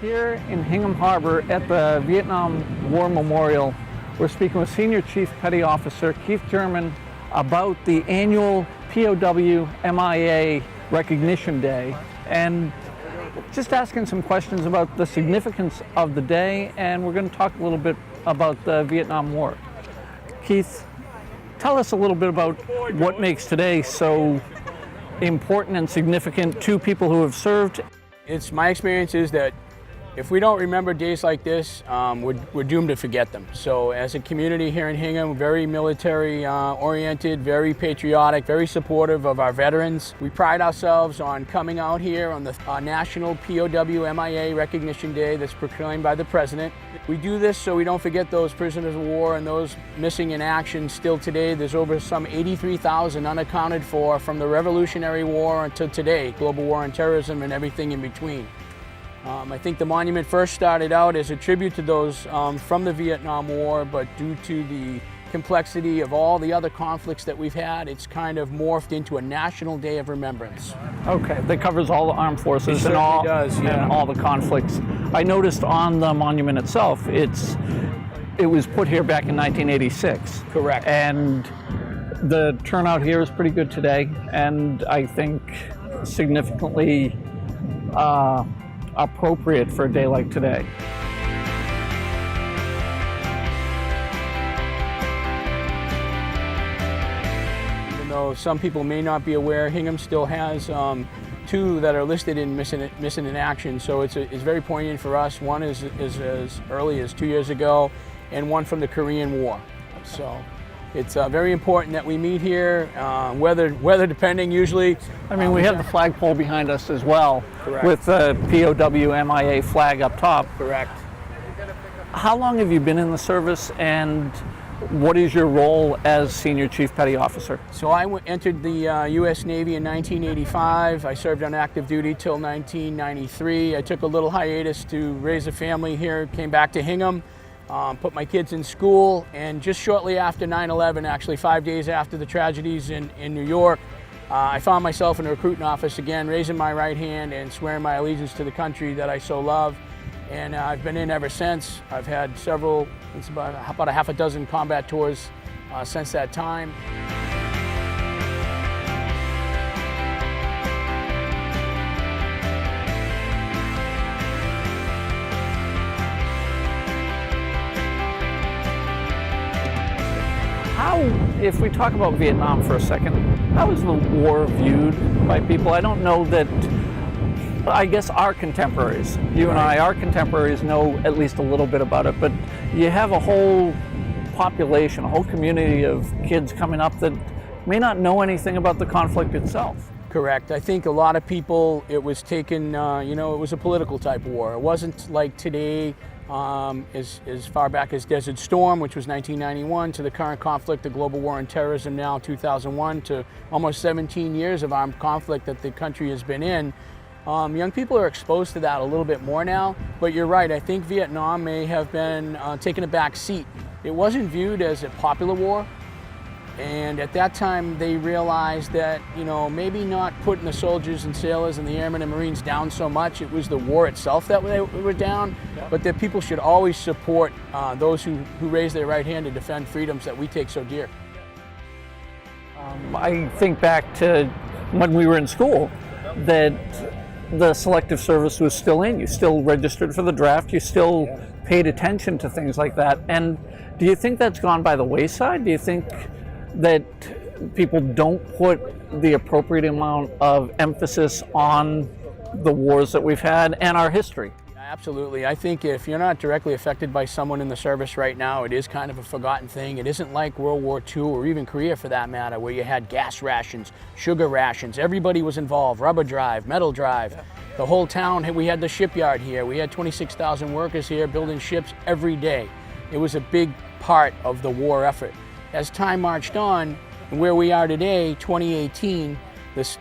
Here in Hingham Harbor at the Vietnam War Memorial, we're speaking with Senior Chief Petty Officer Keith German about the annual POW MIA Recognition Day, and just asking some questions about the significance of the day, and we're going to talk a little bit about the Vietnam War. Keith, tell us a little bit about what makes today so important and significant to people who have served. It's my experience is that if we don't remember days like this, we're doomed to forget them. So as a community here in Hingham, very military oriented, very patriotic, very supportive of our veterans. We pride ourselves on coming out here on the National POW MIA Recognition Day that's proclaimed by the President. We do this so we don't forget those prisoners of war and those missing in action still today. There's over some 83,000 unaccounted for from the Revolutionary War until today, global war on terrorism and everything in between. I think the monument first started out as a tribute to those from the Vietnam War, but due to the complexity of all the other conflicts that we've had, it's kind of morphed into a national day of remembrance. Okay, that covers all the armed forces and all the conflicts. I noticed on the monument itself, it was put here back in 1986. Correct. And the turnout here is pretty good today, and I think significantly appropriate for a day like today. Even though some people may not be aware, Hingham still has two that are listed in missing in action, so it's very poignant for us. One is as early as 2 years ago, and one from the Korean War. So it's very important that we meet here, weather depending usually. I mean, we have the flagpole behind us as well. Correct. With the POW MIA flag up top. Correct. How long have you been in the service, and what is your role as Senior Chief Petty Officer? So I entered the U.S. Navy in 1985. I served on active duty till 1993. I took a little hiatus to raise a family here, came back to Hingham. Put my kids in school, and just shortly after 9/11, actually 5 days after the tragedies in New York, I found myself in a recruiting office again, raising my right hand and swearing my allegiance to the country that I so love. And I've been in ever since. I've had several, it's about a half a dozen combat tours since that time. If we talk about Vietnam for a second, how is the war viewed by people? I don't know that, I guess our contemporaries, you and I, our contemporaries know at least a little bit about it, but you have a whole population, a whole community of kids coming up that may not know anything about the conflict itself. Correct. I think a lot of people, it was taken, it was a political type war. It wasn't like today, as far back as Desert Storm, which was 1991, to the current conflict, the global war on terrorism now, 2001, to almost 17 years of armed conflict that the country has been in. Young people are exposed to that a little bit more now, but you're right, I think Vietnam may have been taking a back seat. It wasn't viewed as a popular war, and at that time they realized that, maybe not putting the soldiers and sailors and the airmen and Marines down so much, it was the war itself that they were down, but that people should always support those who raise their right hand to defend freedoms that we take so dear. I think back to when we were in school, that the selective service was still in. You still registered for the draft, you still paid attention to things like that. And do you think that's gone by the wayside? Do you think that people don't put the appropriate amount of emphasis on the wars that we've had and our history? Absolutely. I think if you're not directly affected by someone in the service right now, it is kind of a forgotten thing. It isn't like World War II or even Korea for that matter, where you had gas rations, sugar rations, everybody was involved, rubber drive, metal drive. The whole town, we had the shipyard here. We had 26,000 workers here building ships every day. It was a big part of the war effort. As time marched on, and where we are today, 2018,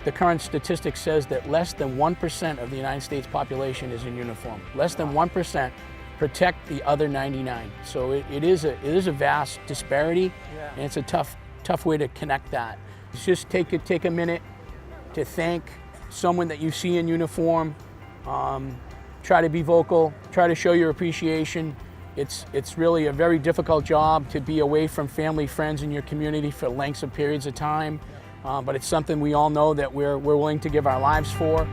the current statistic says that less than 1% of the United States population is in uniform. Less than 1% protect the other 99. So it is a vast disparity, and it's a tough way to connect that. It's just take a minute to thank someone that you see in uniform. Try try to be vocal, try to show your appreciation. It's really a very difficult job to be away from family, friends, and your community for lengths of periods of time, but it's something we all know that we're willing to give our lives for.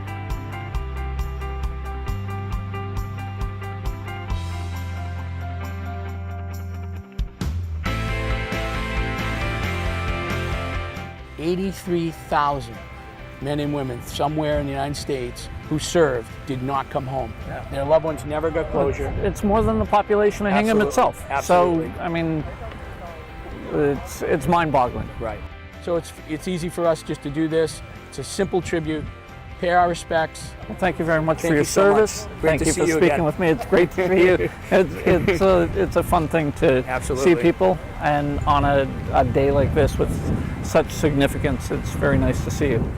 $83,000 men and women somewhere in the United States who served did not come home. Yeah. Their loved ones never got closure. It's more than the population of Hingham Absolutely. itself. Absolutely. So, I mean, it's mind-boggling. Right. So it's easy for us just to do this. It's a simple tribute. Pay our respects. Well, thank you very much Thank for your you so much. service. Great Thank to you see for you speaking again. with me. It's great to see you. It's a fun thing to Absolutely. see people, and on a day like this with such significance, it's very nice to see you.